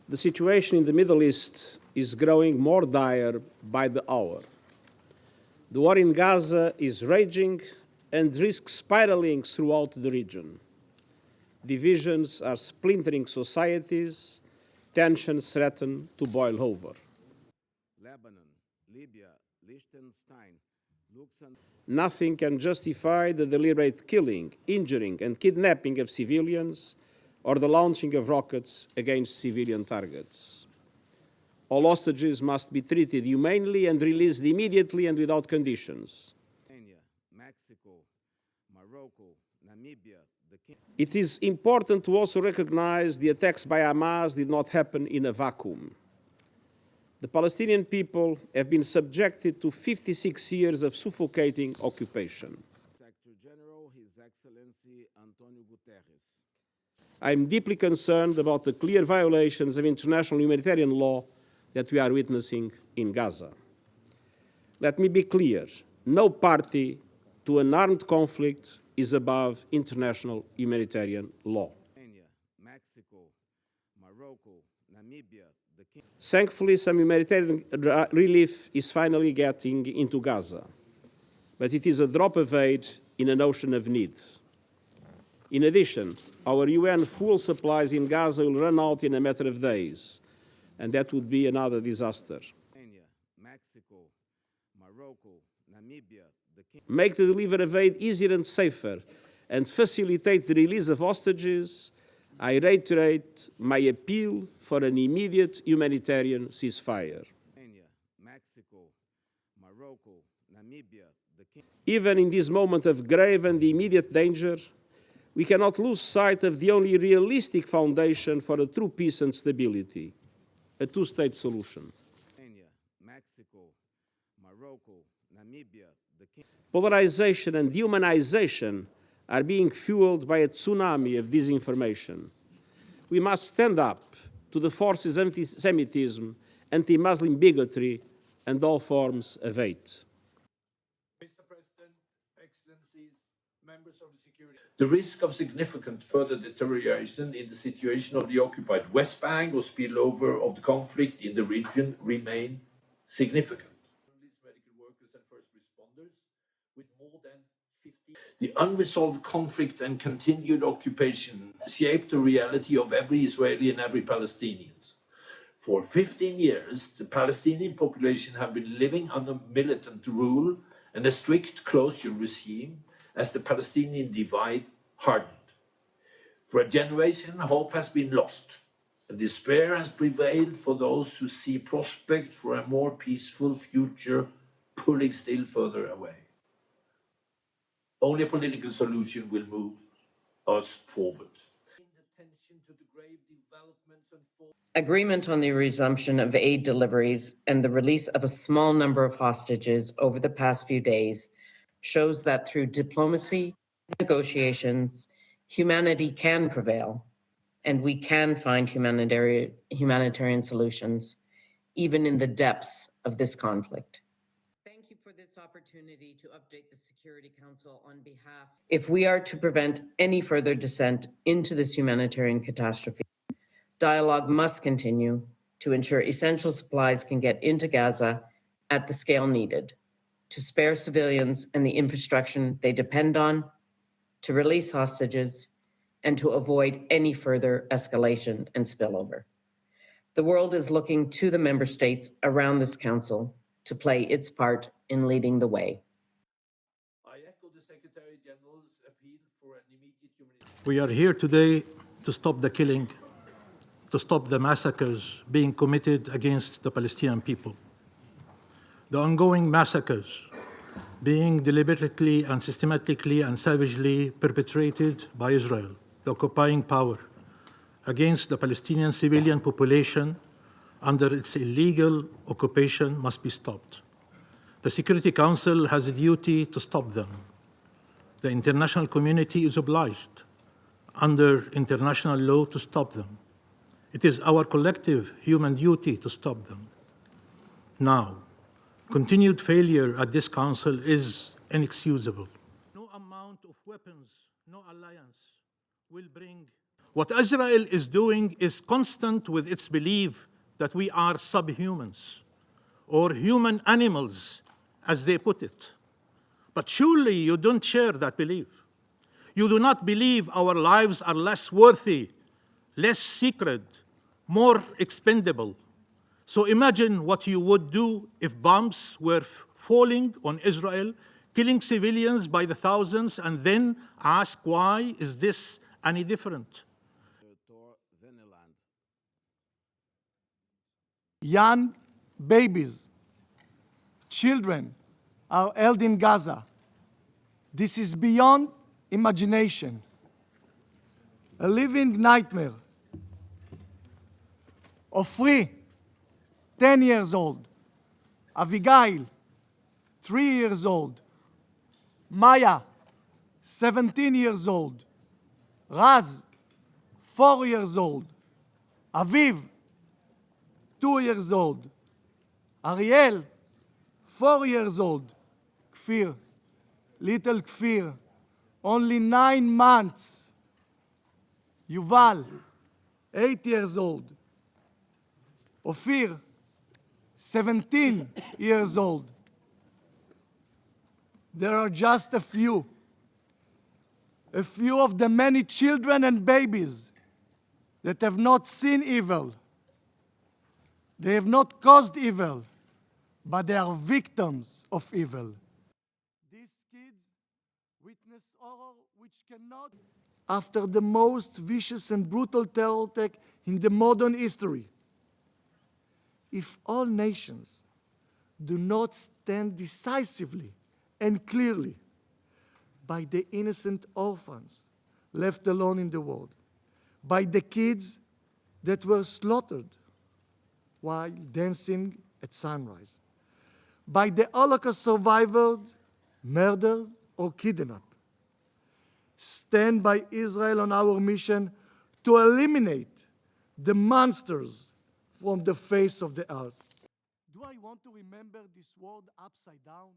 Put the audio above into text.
The situation in the Middle East is growing more dire by the hour. The war in Gaza is raging and risks spiraling throughout the region. Divisions are splintering societies, tensions threaten to boil over. Lebanon, Libya, Liechtenstein, nothing can justify the deliberate killing, injuring, and kidnapping of civilians or the launching of rockets against civilian targets. All hostages must be treated humanely and released immediately and without conditions. Mexico, Morocco, Namibia. It is important to also recognize the attacks by Hamas did not happen in a vacuum. The Palestinian people have been subjected to 56 years of suffocating occupation. Secretary General, His Excellency António Guterres. I am deeply concerned about the clear violations of international humanitarian law that we are witnessing in Gaza. Let me be clear, no party to an armed conflict is above international humanitarian law. Mexico, Morocco, Namibia. Thankfully, some humanitarian relief is finally getting into Gaza, but it is a drop of aid in an ocean of need. In addition, our UN fuel supplies in Gaza will run out in a matter of days, and that would be another disaster. Mexico, Morocco, Namibia. Make the delivery of aid easier and safer, and facilitate the release of hostages. I reiterate my appeal for an immediate humanitarian ceasefire. Mexico, Morocco, Namibia. Even in this moment of grave and immediate danger, we cannot lose sight of the only realistic foundation for a true peace and stability, a two-state solution. Mexico, Morocco, Namibia. Polarization and dehumanization are being fueled by a tsunami of disinformation. We must stand up to the forces of anti-Semitism, anti-Muslim bigotry, and all forms of hate. Mr. President, Excellencies, members of the security. The risk of significant further deterioration in the situation of the occupied West Bank or spillover of the conflict in the region remain significant. Medical workers and first responders, with more than 50. The unresolved conflict and continued occupation shape the reality of every Israeli and every Palestinian. For 15 years, the Palestinian population have been living under militant rule and a strict closure regime as the Palestinian divide hardened. For a generation, hope has been lost, and despair has prevailed for those who see prospect for a more peaceful future pulling still further away. Only a political solution will move us forward. Agreement on the resumption of aid deliveries and the release of a small number of hostages over the past few days shows that through diplomacy and negotiations, humanity can prevail, and we can find humanitarian solutions, even in the depths of this conflict. Thank you for this opportunity to update the Security Council on behalf. If we are to prevent any further descent into this humanitarian catastrophe, dialogue must continue to ensure essential supplies can get into Gaza at the scale needed, to spare civilians and the infrastructure they depend on, to release hostages, and to avoid any further escalation and spillover. The world is looking to the member states around this council to play its part in leading the way. I echo the Secretary General's appeal for an immediate humanitarian. We are here today to stop the killing, to stop the massacres being committed against the Palestinian people. The ongoing massacres being deliberately and systematically and savagely perpetrated by Israel, the occupying power, against the Palestinian civilian population under its illegal occupation must be stopped. The Security Council has a duty to stop them. The international community is obliged under international law to stop them. It is our collective human duty to stop them. Now, continued failure at this council is inexcusable. No amount of weapons, no alliance will bring What Israel is doing is constant with its belief that we are subhumans, or human animals, as they put it. But surely you don't share that belief. You do not believe our lives are less worthy, less sacred, more expendable. So imagine what you would do if bombs were falling on Israel, killing civilians by the thousands, and then ask, why is this any different? Young babies, children are held in Gaza. This is beyond imagination, a living nightmare. Ofri, 10 years old. Avigail, 3 years old. Maya, 17 years old. Raz, 4 years old. Aviv, 2 years old. Ariel, 4 years old. Kfir, little Kfir, only 9 months. Yuval, 8 years old. Ofir, 17 years old. There are just a few of the many children and babies that have not seen evil. They have not caused evil, but they are victims of evil. These kids witness horror which cannot, after the most vicious and brutal terror attack in the modern history. If all nations do not stand decisively and clearly by the innocent orphans left alone in the world, by the kids that were slaughtered while dancing at sunrise, by the Holocaust survivors, murdered or kidnapped. Stand by Israel on our mission to eliminate the monsters from the face of the earth. Do I want to remember this world upside down?